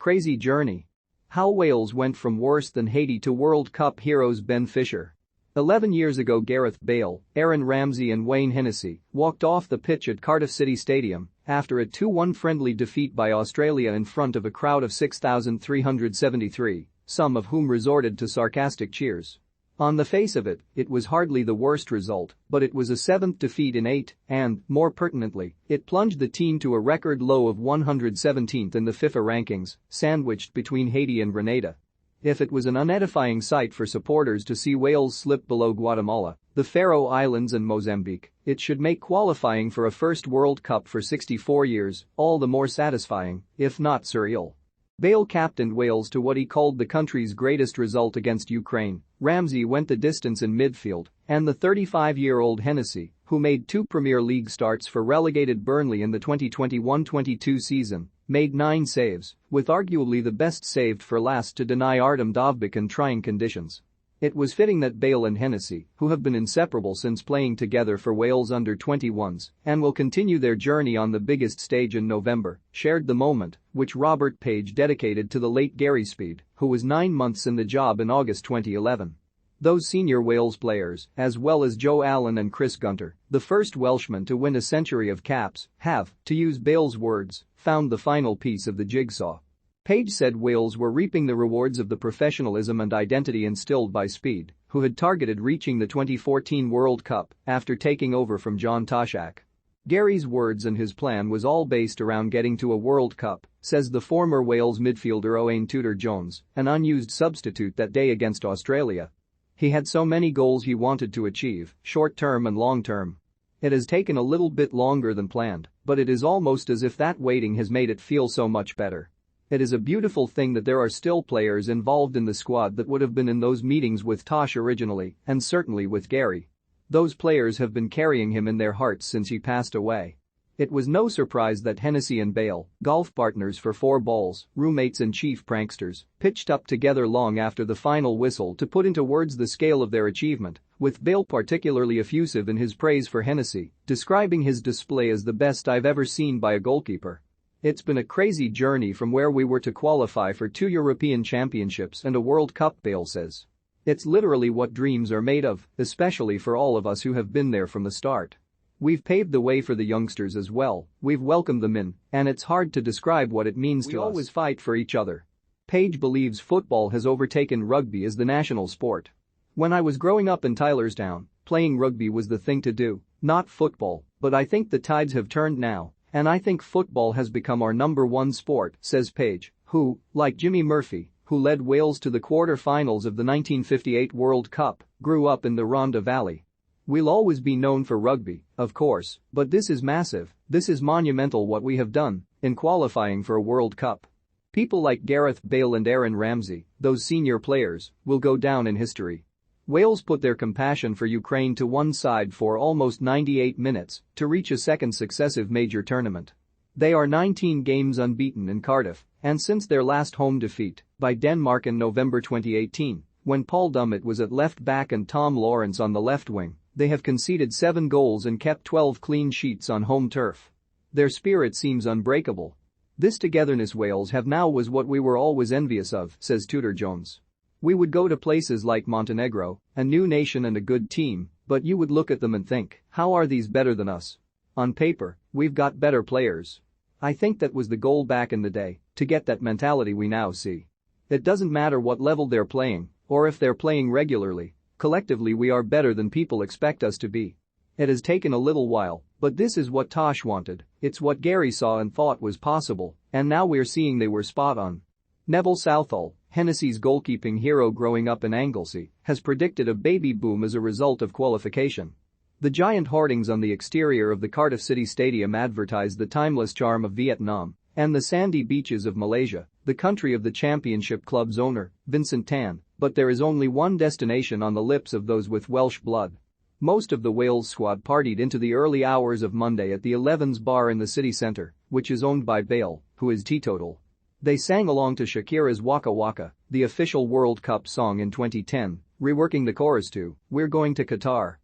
Crazy journey. How Wales went from worse than Haiti to World Cup heroes. Ben Fisher. 11 years ago, Gareth Bale, Aaron Ramsey and Wayne Hennessy walked off the pitch at Cardiff City Stadium after a 2-1 friendly defeat by Australia in front of a crowd of 6,373, some of whom resorted to sarcastic cheers. On the face of it, it was hardly the worst result, but it was a 7th defeat in 8 and, more pertinently, it plunged the team to a record low of 117th in the FIFA rankings, sandwiched between Haiti and Grenada. If it was an unedifying sight for supporters to see Wales slip below Guatemala, the Faroe Islands and Mozambique, it should make qualifying for a first World Cup for 64 years all the more satisfying, if not surreal. Bale captained Wales to what he called the country's greatest result against Ukraine. Ramsey went the distance in midfield, and the 35-year-old Hennessy, who made 2 Premier League starts for relegated Burnley in the 2021-22 season, made 9 saves, with arguably the best saved for last to deny Artem Dovbyk in trying conditions. It was fitting that Bale and Hennessy, who have been inseparable since playing together for Wales under-21s and will continue their journey on the biggest stage in November, shared the moment, which Robert Page dedicated to the late Gary Speed, who was 9 months in the job in August 2011. Those senior Wales players, as well as Joe Allen and Chris Gunter, the first Welshmen to win a century of caps, have, to use Bale's words, found the final piece of the jigsaw. Page said Wales were reaping the rewards of the professionalism and identity instilled by Speed, who had targeted reaching the 2014 World Cup after taking over from John Toshak. Gary's words and his plan was all based around getting to a World Cup, says the former Wales midfielder Owain Tudor-Jones, an unused substitute that day against Australia. He had so many goals he wanted to achieve, short-term and long-term. It has taken a little bit longer than planned, but it is almost as if that waiting has made it feel so much better. It is a beautiful thing that there are still players involved in the squad that would have been in those meetings with Tosh originally, and certainly with Gary. Those players have been carrying him in their hearts since he passed away. It was no surprise that Hennessy and Bale, golf partners for 4 balls, roommates and chief pranksters, pitched up together long after the final whistle to put into words the scale of their achievement, with Bale particularly effusive in his praise for Hennessy, describing his display as the best I've ever seen by a goalkeeper. It's been a crazy journey from where we were to qualify for 2 European Championships and a World Cup, Bale says. It's literally what dreams are made of, especially for all of us who have been there from the start. We've paved the way for the youngsters as well, we've welcomed them in, and it's hard to describe what it means to us. We always fight for each other. Page believes football has overtaken rugby as the national sport. When I was growing up in Tylerstown, playing rugby was the thing to do, not football, but I think the tides have turned now. And I think football has become our #1 sport, says Page, who, like Jimmy Murphy, who led Wales to the quarter-finals of the 1958 World Cup, grew up in the Rhondda Valley. We'll always be known for rugby, of course, but this is massive, this is monumental what we have done in qualifying for a World Cup. People like Gareth Bale and Aaron Ramsey, those senior players, will go down in history. Wales put their compassion for Ukraine to one side for almost 98 minutes to reach a second successive major tournament. They are 19 games unbeaten in Cardiff, and since their last home defeat by Denmark in November 2018, when Paul Dummett was at left back and Tom Lawrence on the left wing, they have conceded 7 goals and kept 12 clean sheets on home turf. Their spirit seems unbreakable. This togetherness Wales have now was what we were always envious of, says Tudor-Jones. We would go to places like Montenegro, a new nation and a good team, but you would look at them and think, how are these better than us? On paper, we've got better players. I think that was the goal back in the day, to get that mentality we now see. It doesn't matter what level they're playing, or if they're playing regularly, collectively we are better than people expect us to be. It has taken a little while, but this is what Tosh wanted, it's what Gary saw and thought was possible, and now we're seeing they were spot on. Neville Southall, Hennessy's goalkeeping hero growing up in Anglesey, has predicted a baby boom as a result of qualification. The giant hoardings on the exterior of the Cardiff City Stadium advertise the timeless charm of Vietnam and the sandy beaches of Malaysia, the country of the championship club's owner, Vincent Tan, but there is only one destination on the lips of those with Welsh blood. Most of the Wales squad partied into the early hours of Monday at the Elevens bar in the city centre, which is owned by Bale, who is teetotal. They sang along to Shakira's Waka Waka, the official World Cup song in 2010, reworking the chorus to "We're Going to Qatar."